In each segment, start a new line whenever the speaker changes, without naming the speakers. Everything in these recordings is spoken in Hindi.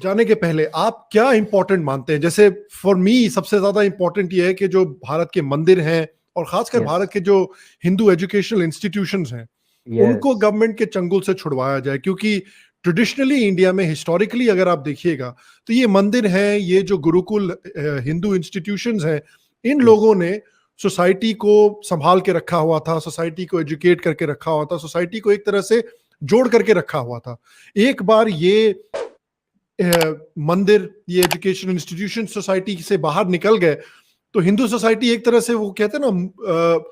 जाने के पहले आप क्या इंपॉर्टेंट मानते हैं? जैसे फॉर मी सबसे ज्यादा इंपॉर्टेंट ये है कि जो भारत के मंदिर हैं और खासकर
यस,
भारत के जो हिंदू एजुकेशनल इंस्टीट्यूशंस हैं उनको
यस,
गवर्नमेंट के चंगुल से छुड़वाया जाए, क्योंकि ट्रेडिशनली इंडिया में हिस्टोरिकली अगर आप देखिएगा तो ये मंदिर हैं, ये जो गुरुकुल हिंदू इंस्टीट्यूशंस हैं, इन
यस,
लोगों ने सोसाइटी को संभाल के रखा हुआ था, सोसाइटी को एजुकेट करके रखा हुआ था, सोसाइटी को एक तरह से जोड़ करके रखा हुआ था। एक बार ये मंदिर, ये एजुकेशन इंस्टीट्यूशन सोसाइटी से बाहर निकल गए तो हिंदू सोसाइटी एक तरह से, वो कहते हैं ना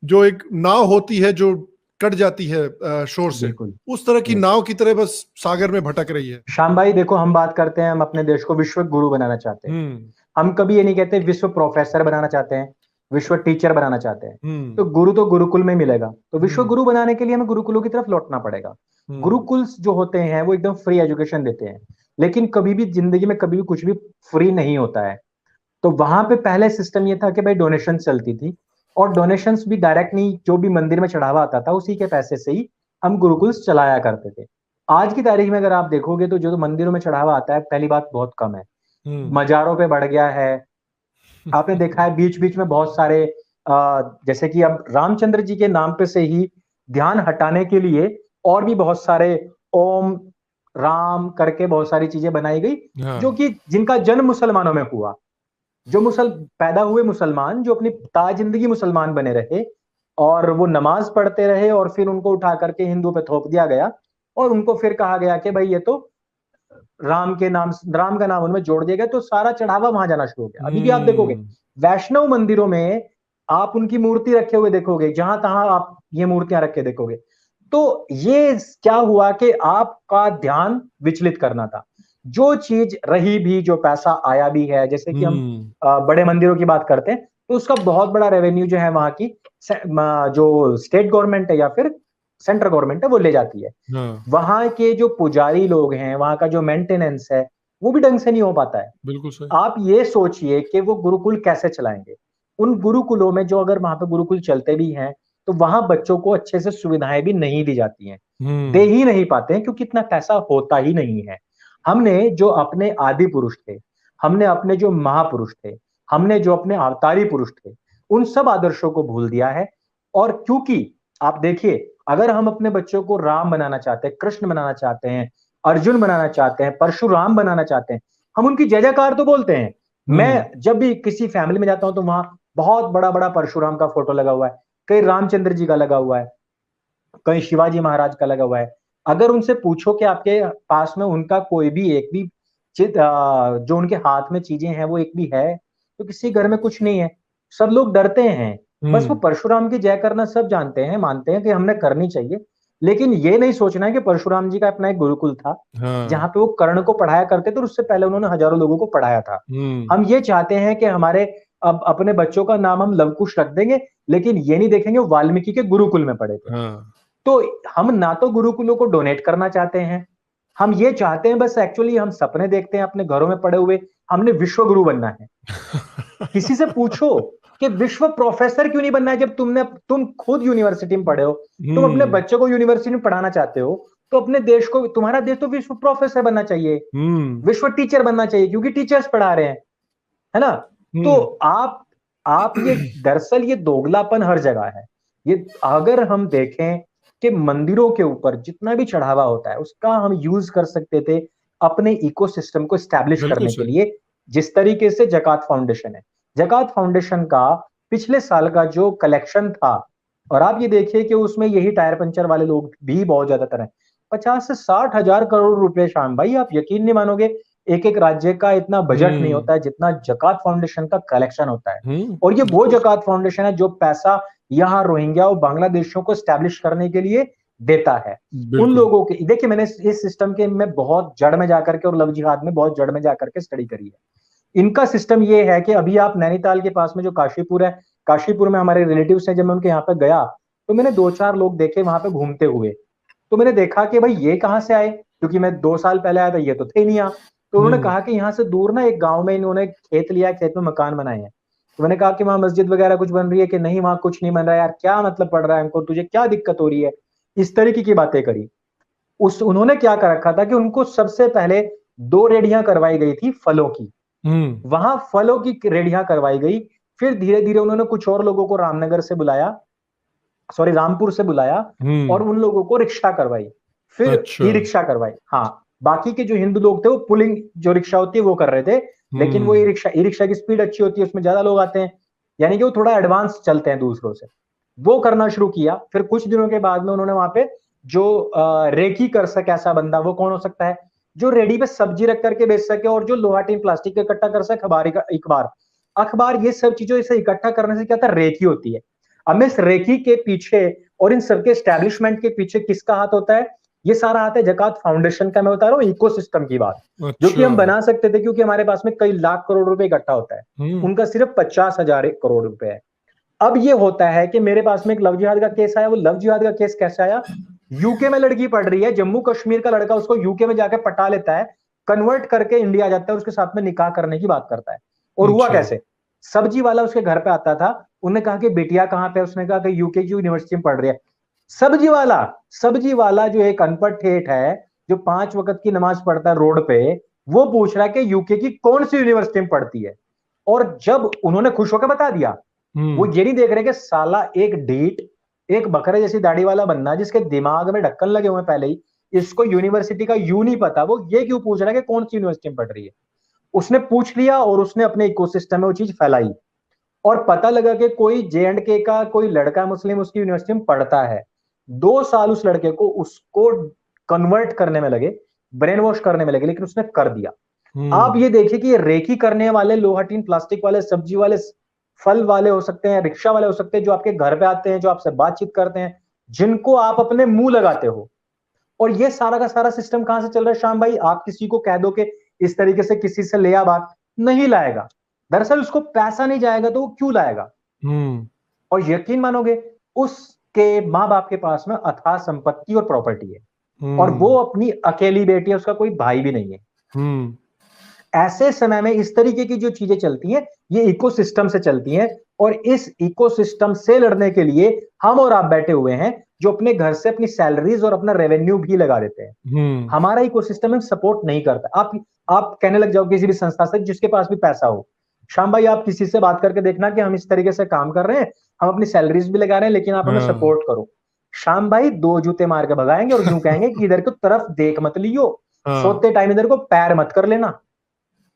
जो एक नाव होती है जो कट जाती है शोर से,
बिल्कुल,
उस तरह की
यस।
नाव की तरह बस सागर में भटक रही है।
श्याम भाई देखो, हम बात करते हैं, हम अपने देश को विश्व गुरु बनाना चाहते हैं।
हम्म।
हम कभी ये नहीं कहते विश्व प्रोफेसर बनाना चाहते हैं, विश्व टीचर बनाना चाहते हैं। तो
हम्म।
गुरु तो गुरुकुल में मिलेगा, तो विश्व
हम्म।
गुरु बनाने के लिए हमें गुरुकुलों की तरफ लौटना पड़ेगा।
हम्म।
गुरुकुल जो होते हैं वो एकदम फ्री एजुकेशन देते हैं, लेकिन कभी भी जिंदगी में कभी भी कुछ भी फ्री नहीं होता है। तो वहां पे पहले सिस्टम ये था कि भाई डोनेशन चलती थी, और डोनेशंस भी डायरेक्ट नहीं, जो भी मंदिर में चढ़ावा आता था उसी के पैसे से ही हम गुरुकुल चलाया करते थे। आज की तारीख में अगर आप देखोगे तो जो मंदिरों में चढ़ावा आता है, पहली बात बहुत कम है,
हम्म।
मजारों पे बढ़ गया है। आपने देखा है बीच बीच में बहुत सारे जैसे कि अब रामचंद्र जी के नाम पे से ही ध्यान हटाने के लिए और भी बहुत सारे ओम राम करके बहुत सारी चीजें बनाई गई, जो
हाँ।
कि जिनका जन्म मुसलमानों में हुआ। जो पैदा हुए मुसलमान, जो अपनी जिंदगी मुसलमान बने रहे और वो नमाज पढ़ते रहे, और फिर उनको उठा करके हिंदू पे थोप दिया गया, और उनको फिर कहा गया कि भाई ये तो राम का नाम उनमें जोड़ दिया गया, तो सारा चढ़ावा वहां जाना शुरू हो गया। अभी भी आप देखोगे
हम्म।
वैष्णव मंदिरों में आप उनकी मूर्ति रखे हुए देखोगे, जहां तहां आप ये मूर्तियां रखे देखोगे। तो ये क्या हुआ कि आपका ध्यान विचलित करना था। जो चीज रही भी, जो पैसा आया भी है, जैसे कि हम
हम्म।
बड़े मंदिरों की बात करते हैं, तो उसका बहुत बड़ा रेवेन्यू जो है वहां की जो स्टेट गवर्नमेंट है या फिर सेंट्रल गवर्नमेंट है वो ले जाती है।
हाँ,
वहां के जो पुजारी लोग हैं, वहां का जो मेंटेनेंस है, वो भी ढंग से नहीं हो पाता है।
बिल्कुल सही।
आप ये सोचिए कि वो गुरुकुल कैसे चलाएंगे। उन गुरुकुलों में जो, अगर वहां पे गुरुकुल चलते भी हैं, तो वहां बच्चों को अच्छे से सुविधाएं भी नहीं दी जाती हैं, दे
हम्म।
ही नहीं पाते हैं, क्योंकि इतना पैसा होता ही नहीं है। हमने जो अपने आदि पुरुष थे, हमने अपने जो महापुरुष थे, हमने जो अपने अवतारी पुरुष थे, उन सब आदर्शों को भूल दिया है। और क्योंकि आप देखिए, अगर हम अपने बच्चों को राम बनाना चाहते हैं, कृष्ण बनाना चाहते हैं, अर्जुन बनाना चाहते हैं, परशुराम बनाना चाहते हैं, हम उनकी जय जयकार तो बोलते हैं।
हम्म।
मैं जब भी किसी फैमिली में जाता हूं तो वहां बहुत बड़ा बड़ा परशुराम का फोटो लगा हुआ है, कहीं रामचंद्र जी का लगा हुआ है, कहीं शिवाजी महाराज का लगा हुआ है। अगर उनसे पूछो कि आपके पास में उनका कोई भी एक भी जो उनके हाथ में चीजें हैं वो एक भी है, तो किसी घर में कुछ नहीं है। सब लोग डरते हैं। बस वो
हम्म।
परशुराम की जय करना सब जानते हैं, मानते हैं कि हमने करनी चाहिए, लेकिन ये नहीं सोचना है कि परशुराम जी का अपना एक गुरुकुल था
हाँ।
जहां पे वो कर्ण को पढ़ाया करते थे, और उससे पहले उन्होंने हजारों लोगों को पढ़ाया था।
हम्म।
हम ये चाहते हैं कि हमारे अब अपने बच्चों का नाम हम लवकुश रख देंगे, लेकिन ये नहीं देखेंगे वाल्मीकि के गुरुकुल में पढ़े थे।
हाँ।
तो हम ना तो गुरुकुलों को डोनेट करना चाहते हैं, हम ये चाहते हैं, बस एक्चुअली हम सपने देखते हैं अपने घरों में पड़े हुए, हमने विश्व गुरु बनना है। किसी से पूछो कि विश्व प्रोफेसर क्यों नहीं बनना है, जब तुम खुद यूनिवर्सिटी में पढ़े हो, तुम अपने
हम्म।
बच्चों को यूनिवर्सिटी में पढ़ाना चाहते हो, तो अपने देश को, तुम्हारा देश तो विश्व प्रोफेसर बनना चाहिए,
हम्म।
विश्व टीचर बनना चाहिए, क्योंकि टीचर्स पढ़ा रहे हैं, है ना। तो
हम्म।
आप ये दरअसल ये दोगलापन हर जगह है। ये अगर हम देखें कि मंदिरों के ऊपर जितना भी चढ़ावा होता है उसका हम यूज कर सकते थे अपने इकोसिस्टम को स्टैब्लिश
बिल्कुल
करने के
सही।
लिए, जिस तरीके से जकात फाउंडेशन है। जकात फाउंडेशन का पिछले साल का जो कलेक्शन था, और आप ये देखिए कि उसमें यही टायर पंचर वाले लोग भी बहुत ज्यादातर हैं। 50 से 60 हजार करोड़ रुपए, शाम भाई आप यकीन नहीं मानोगे, एक एक राज्य का इतना बजट नहीं
हम्म।
होता है जितना जकात फाउंडेशन का कलेक्शन होता है।
हम्म।
और ये वो
बिल्कुल सही।
जकात फाउंडेशन है जो पैसा यहाँ रोहिंग्या और बांग्लादेशियों को स्टैब्लिश करने के लिए देता है। उन
बिल्कुल।
लोगों के, देखिए मैंने इस सिस्टम के में बहुत जड़ में जाकर के और लव जिहाद में बहुत जड़ में जाकर के स्टडी करी है। इनका सिस्टम ये है कि अभी आप नैनीताल के पास में जो काशीपुर है, काशीपुर में हमारे रिलेटिव्स हैं, जब मैं उनके यहाँ पे गया तो मैंने दो चार लोग देखे वहां पे घूमते हुए। तो मैंने देखा कि भाई ये कहाँ से आए, क्योंकि मैं 2 साल पहले आया था, ये तो थे ही नहीं यहाँ। तो उन्होंने
हम्म।
कहा कि यहाँ से दूर ना एक गांव में इन्होंने खेत लिया है, खेत में मकान बनाए हैं। तो मैंने कहा कि वहां मस्जिद वगैरह कुछ बन रही है कि नहीं, वहां कुछ नहीं बन रहा है यार, क्या मतलब पड़ रहा है हमको, तुझे क्या दिक्कत हो रही है, इस तरीके की बातें करी। उन्होंने क्या कर रखा था कि उनको सबसे पहले 2 रेडियां करवाई गई थी फलों की, वहां फलों की रेडियां करवाई गई। फिर धीरे धीरे उन्होंने कुछ और लोगों को रामनगर से बुलाया, सॉरी रामपुर से बुलाया, और उन लोगों को रिक्शा करवाई, फिर
अच्छा।
ई रिक्शा करवाई। हाँ, बाकी के जो हिंदू लोग थे वो पुलिंग जो रिक्शा होती है वो कर रहे थे, लेकिन वो ई रिक्शा की स्पीड अच्छी होती है, उसमें ज्यादा लोग आते हैं, यानी कि वो थोड़ा एडवांस चलते हैं दूसरों से, वो करना शुरू किया। फिर कुछ दिनों के बाद में उन्होंने वहां पे जो रेकी कर सके ऐसा बंदा, वो कौन हो सकता है, जो रेडी पे सब्जी रख करके बेच सके और जो लोहा टीन प्लास्टिक का इकट्ठा कर सके, अखबार अखबार ये सब चीजों इसे इकट्ठा करने से क्या था, रेकी होती है। अब इस रेकी के पीछे और इन सबके एस्टैब्लिशमेंट के पीछे किसका हाथ होता है, ये सारा हाथ है जकात फाउंडेशन का। मैं बता रहा हूँ इकोसिस्टम की बात, जो कि हम बना सकते थे क्योंकि हमारे पास में कई लाख करोड़ रुपए इकट्ठा होता है, उनका सिर्फ 50,000 करोड़ रुपए है। अब ये होता है कि मेरे पास में एक लव जिहाद का केस आया। वो लव जिहाद का केस कैसे आया, यूके में लड़की पढ़ रही है, जम्मू कश्मीर का लड़का उसको यूके में जाके पटा लेता है, कन्वर्ट करके इंडिया आ जाता है, उसके साथ में निकाह करने की बात करता है। और हुआ कैसे, सब्जी वाला उसके घर पे आता था, उन्होंने कहा कि बेटिया कहाँ पे, उसने कहा कि यूके की यूनिवर्सिटी में पढ़ रही है। सब्जी वाला जो एक अनपढ़ ठेठ है, जो 5 वक्त की नमाज पढ़ता है रोड पे, वो पूछ रहा है कि यूके की कौन सी यूनिवर्सिटी में पढ़ती है। और जब उन्होंने खुश होकर बता दिया, वो ये नहीं देख रहे कि साला एक ढीठ, एक बकरे जैसी दाढ़ी वाला बंदा जिसके दिमाग में ढक्कन लगे हुए पहले ही, इसको यूनिवर्सिटी का यू नहीं पता, वो ये क्यों पूछ रहा है कि कौन सी यूनिवर्सिटी में पढ़ रही है। उसने पूछ लिया और उसने अपने इकोसिस्टम में वो चीज फैलाई, और पता लगा कि कोई J&K का कोई लड़का मुस्लिम उसकी यूनिवर्सिटी में पढ़ता है। 2 साल उस लड़के को उसको कन्वर्ट करने में लगे, ब्रेन वॉश करने में लगे, लेकिन उसने कर दिया। आप ये देखिए कि ये रेकी करने वाले, लोहा टीन प्लास्टिक वाले, सब्जी वाले, फल वाले हो सकते हैं, रिक्शा वाले हो सकते हैं, जो आपके घर पे आते हैं, जो आपसे बातचीत करते हैं, जिनको आप अपने मुंह लगाते हो। और ये सारा का सारा सिस्टम कहां से चल रहा है श्याम भाई, आप किसी को कह दो कि इस तरीके से किसी से ले आ बात, नहीं लाएगा। दरअसल उसको पैसा नहीं जाएगा तो वो क्यों लाएगा। और यकीन मानोगे, उसके माँ बाप के पास में अथाह संपत्ति और प्रॉपर्टी है, और वो अपनी अकेली बेटी है, उसका कोई भाई भी नहीं है। ऐसे समय में इस तरीके की जो चीजें चलती हैं, ये इकोसिस्टम से चलती हैं, और इस इकोसिस्टम से लड़ने के लिए हम और आप बैठे हुए हैं, जो अपने घर से अपनी सैलरीज और अपना रेवेन्यू भी लगा देते हैं। हमारा इकोसिस्टम सपोर्ट नहीं करता। आप कहने लग जाओ किसी भी संस्था से जिसके पास भी पैसा हो, श्याम भाई आप किसी से बात करके देखना कि हम इस तरीके से काम कर रहे हैं, हम अपनी सैलरीज भी लगा रहे हैं, लेकिन आप हमें सपोर्ट करो। श्याम भाई 2 जूते मार के भगाएंगे और यूं कहेंगे कि इधर को तरफ देख मत लियो, सोते टाइम इधर को पैर मत कर लेना,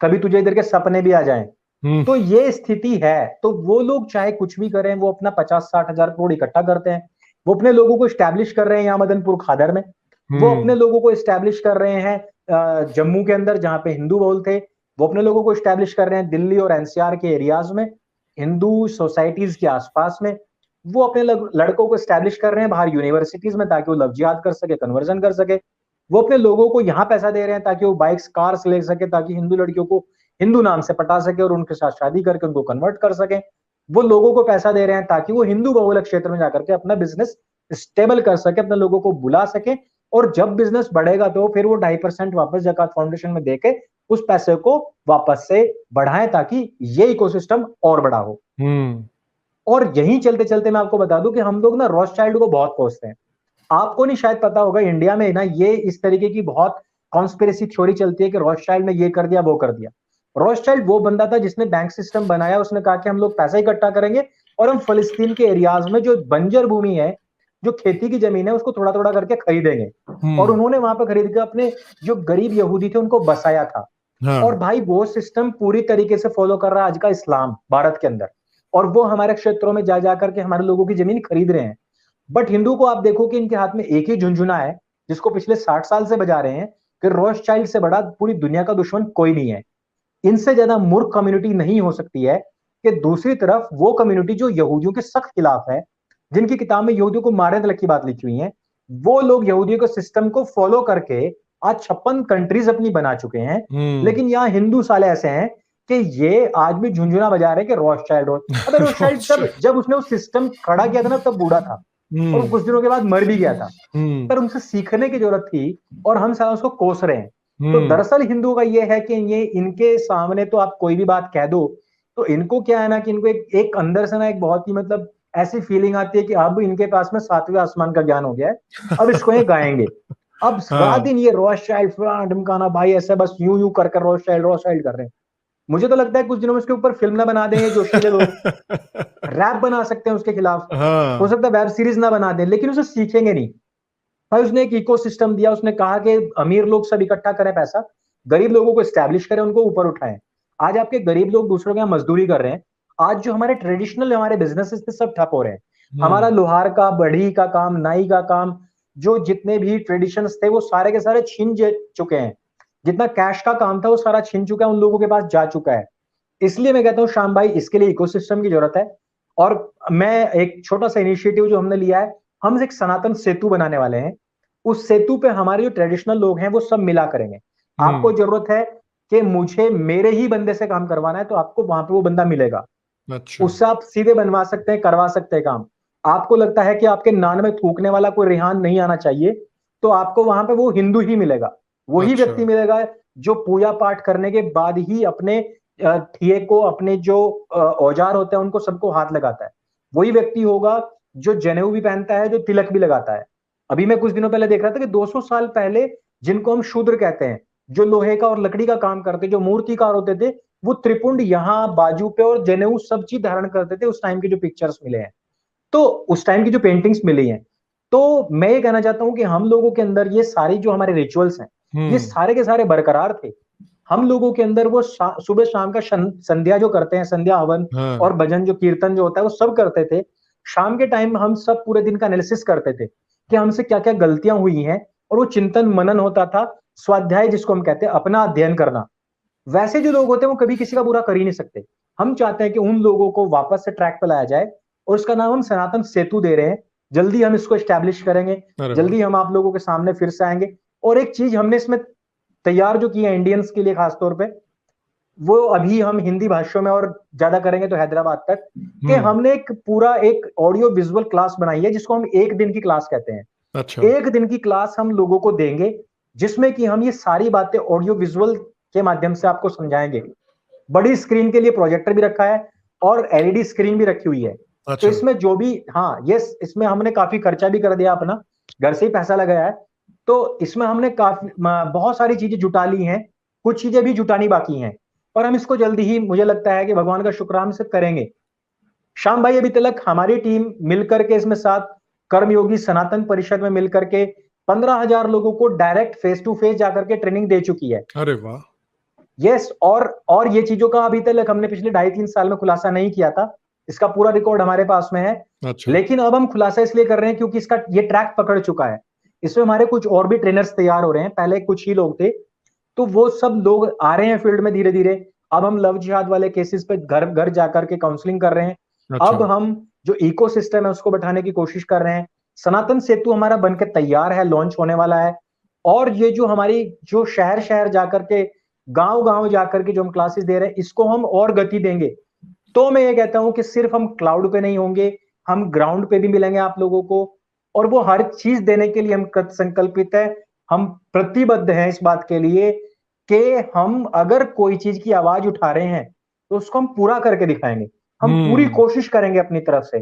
कभी तुझे इधर के सपने भी आ जाएं। तो ये स्थिति है। तो वो लोग चाहे कुछ भी करें, वो अपना 50-60 हजार करोड़ इकट्ठा करते हैं, वो अपने लोगों को स्टैब्लिश कर रहे हैं यहाँ मदनपुर खादर में, वो अपने लोगों को स्टैब्लिश कर रहे हैं जम्मू के अंदर जहां पे हिंदू बहुल थे, वो अपने लोगों को स्टैब्लिश कर रहे हैं दिल्ली और एनसीआर के एरियाज में, हिंदू सोसाइटीज के आसपास में, वो अपने लड़कों को स्टैब्लिश कर रहे हैं बाहर यूनिवर्सिटीज में, ताकि वो लव जिहाद कर सके, कन्वर्जन कर सके। वो अपने लोगों को यहाँ पैसा दे रहे हैं ताकि वो बाइक्स कार्स ले सके, ताकि हिंदू लड़कियों को हिंदू नाम से पटा सके और उनके साथ शादी करके उनको कन्वर्ट कर सके। वो लोगों को पैसा दे रहे हैं ताकि वो हिंदू बहुल क्षेत्र में जाकर के अपना बिजनेस स्टेबल कर सके, अपने लोगों को बुला सके, और जब बिजनेस बढ़ेगा तो फिर वो 2.5% वापस जकात फाउंडेशन में देके उस पैसे को वापस से बढ़ाएं, ताकि ये इकोसिस्टम और बड़ा हो। और यहीं चलते चलते मैं आपको बता दूं कि हम लोग ना रॉथशाइल्ड को बहुत कोसते हैं। आपको नहीं शायद पता होगा, इंडिया में ना ये इस तरीके की बहुत कॉन्स्पिरेसी थ्योरी चलती है कि रॉथशाइल्ड ने ये कर दिया वो कर दिया। रॉथशाइल्ड वो बंदा था जिसने बैंक सिस्टम बनाया, उसने कहा कि हम लोग पैसा इकट्ठा करेंगे और हम फलस्तीन के एरियाज में जो बंजर भूमि है, जो खेती की जमीन है, उसको थोड़ा थोड़ा करके खरीदेंगे। और उन्होंने वहां पर खरीद के अपने जो गरीब यहूदी थे उनको बसाया था। और भाई वो सिस्टम पूरी तरीके से फॉलो कर रहा है आज का इस्लाम भारत के अंदर, और वो हमारे क्षेत्रों में जा जाकर के हमारे लोगों की जमीन खरीद रहे हैं। बट हिंदू को आप देखो कि इनके हाथ में एक ही झुंझुना है, जिसको पिछले 60 साल से बजा रहे हैं कि रॉथशाइल्ड से बड़ा पूरी दुनिया का दुश्मन कोई नहीं है। इनसे ज्यादा मूर्ख कम्युनिटी नहीं हो सकती है कि दूसरी तरफ वो कम्युनिटी जो यहूदियों के सख्त खिलाफ है, जिनकी किताब में यहूदियों को मारने तक की बात लिखी हुई है, वो लोग यहूदियों के सिस्टम को फॉलो करके आज 56 कंट्रीज अपनी बना चुके हैं। लेकिन यहाँ हिंदू साले ऐसे हैं कि ये आज भी झुंझुना बजा रहे हैं कि रॉथशाइल्ड अबे रॉथशाइल्ड जब उसने उस सिस्टम खड़ा किया था ना, तब बूढ़ा था और कुछ दिनों के बाद मर भी गया था। पर उनसे सीखने की जरूरत थी और हम सारा उसको कोस रहे हैं। तो दरअसल हिंदुओं का ये है कि ये इनके सामने तो आप कोई भी बात कह दो, तो इनको क्या है ना कि इनको एक अंदर से ना एक बहुत ही मतलब ऐसी फीलिंग आती है कि अब इनके पास में 7वें आसमान का ज्ञान हो गया है, अब इसको ये गाएंगे। अब सारा दिन ये रोथशाइल्ड फलाना ढिमकाना भाई ऐसे बस यूं कर कर रोथशाइल्ड कर रहे हैं। मुझे तो लगता है कुछ दिनों में उसके ऊपर फिल्म ना बना दें ये जोशीले लोग, रैप बना सकते हैं उसके खिलाफ। हो सकता है वेब सीरीज ना बना दें, लेकिन उसे सीखेंगे नहीं भाई। उसने एक इकोसिस्टम दिया, उसने कहा कि अमीर लोग सब इकट्ठा करें पैसा, गरीब लोगों को एस्टैब्लिश करें, उनको ऊपर उठाएं। आज आपके गरीब लोग दूसरों के यहाँ मजदूरी कर रहे हैं। आज जो हमारे ट्रेडिशनल हमारे बिजनेसेस थे सब ठप हो रहे हैं। हमारा लोहार का, बढ़ई का काम, नाई का काम, जो जितने भी ट्रेडिशंस थे वो सारे के सारे छीन चुके हैं। जितना कैश का काम था वो सारा छीन चुका है, उन लोगों के पास जा चुका है। इसलिए मैं कहता हूँ श्याम भाई, इसके लिए इकोसिस्टम की जरूरत है। और मैं एक छोटा सा इनिशिएटिव जो हमने लिया है, हम एक सनातन सेतु बनाने वाले हैं। उस सेतु पे हमारे जो ट्रेडिशनल लोग हैं वो सब मिला करेंगे। आपको जरूरत है कि मुझे मेरे ही बंदे से काम करवाना है, तो आपको वहां पे वो बंदा मिलेगा।
अच्छा।
उससे आप सीधे बनवा सकते हैं, करवा सकते हैं काम। आपको लगता है कि आपके नान में थूकने वाला कोई रिहान नहीं आना चाहिए, तो आपको वहां पे वो हिंदू ही मिलेगा। वही व्यक्ति मिलेगा जो पूजा पाठ करने के बाद ही अपने ठिए को, अपने जो औजार होते हैं उनको सबको हाथ लगाता है। वही व्यक्ति होगा जो जनेऊ भी पहनता है, जो तिलक भी लगाता है। अभी मैं कुछ दिनों पहले देख रहा था कि 200 साल पहले जिनको हम शूद्र कहते हैं, जो लोहे का और लकड़ी का काम करते, जो मूर्तिकार होते थे, वो त्रिपुंड यहाँ बाजू पे और जनेऊ सब चीज धारण करते थे। उस टाइम के जो पिक्चर्स मिले हैं, तो उस टाइम की जो पेंटिंग्स मिली हैं, तो मैं ये कहना चाहता हूं कि हम लोगों के अंदर ये सारी जो हमारे रिचुअल्स हैं, ये सारे के सारे बरकरार थे। हम लोगों के अंदर वो सुबह शाम का संध्या जो करते हैं, संध्या हवन और भजन जो कीर्तन जो होता है वो सब करते थे। शाम के टाइम हम सब पूरे दिन का एनालिसिस करते थे कि हमसे क्या क्या गलतियां हुई हैं, और वो चिंतन मनन होता था। स्वाध्याय जिसको हम कहते हैं, अपना अध्ययन करना। वैसे जो लोग होते हैं वो कभी किसी का बुरा कर ही नहीं सकते। हम चाहते हैं कि उन लोगों को वापस से ट्रैक पर लाया जाए, और उसका नाम हम सनातन सेतु दे रहे हैं। जल्दी हम इसको एस्टैब्लिश करेंगे, जल्दी हम आप लोगों के सामने फिर से आएंगे। और एक चीज हमने इसमें तैयार जो की है इंडियंस के लिए खासतौर पे, वो अभी हम हिंदी भाषा में और ज्यादा करेंगे तो हैदराबाद तक, कि हमने एक पूरा एक ऑडियो विजुअल क्लास बनाई है, जिसको हम एक दिन की क्लास कहते हैं।
अच्छा।
एक दिन की क्लास हम लोगों को देंगे, जिसमें कि हम ये सारी बातें ऑडियो विजुअल के माध्यम से आपको समझाएंगे। बड़ी स्क्रीन के लिए प्रोजेक्टर भी रखा है और एलईडी स्क्रीन भी रखी हुई है। तो इसमें जो भी, हाँ यस, इसमें हमने काफी खर्चा भी कर दिया, अपना घर से ही पैसा लगाया है। तो इसमें हमने काफी बहुत सारी चीजें जुटा ली हैं, कुछ चीजें भी जुटानी बाकी हैं, और हम इसको जल्दी ही, मुझे लगता है कि भगवान का शुक्र, हम इसे करेंगे। श्याम भाई, अभी तक हमारी टीम मिलकर के इसमें साथ कर्मयोगी सनातन परिषद में मिलकर के 15,000 लोगों को डायरेक्ट फेस टू फेस जाकर के ट्रेनिंग दे चुकी है।
अरे वाह।
यस, और ये चीजों का अभी तक हमने पिछले 2.5-3 साल में खुलासा नहीं किया था। इसका पूरा रिकॉर्ड हमारे पास में है।
अच्छा।
लेकिन अब हम खुलासा इसलिए कर रहे हैं क्योंकि इसका ये ट्रैक पकड़ चुका है। इसमें हमारे कुछ और भी ट्रेनर्स तैयार हो रहे हैं। पहले कुछ ही लोग थे, तो वो सब लोग आ रहे हैं फील्ड में धीरे धीरे। अब हम लव जिहाद वाले केसेस पे घर घर जाकर के काउंसलिंग कर रहे हैं। अब हम जो इकोसिस्टम है उसको बैठाने की कोशिश कर रहे हैं। सनातन सेतु हमारा बनकर तैयार है, लॉन्च होने वाला है। और ये जो हमारी जो शहर शहर जाकर के, गांव गांव जाकर के जो हम क्लासेस दे रहे हैं, इसको हम और गति देंगे। तो मैं ये कहता हूं कि सिर्फ हम क्लाउड पे नहीं होंगे, हम ग्राउंड पे भी मिलेंगे आप लोगों को। और वो हर चीज देने के लिए हम कृत संकल्पित है, हम प्रतिबद्ध हैं इस बात के लिए कि हम अगर कोई चीज की आवाज उठा रहे हैं तो उसको हम पूरा करके दिखाएंगे। हम पूरी कोशिश करेंगे अपनी तरफ से।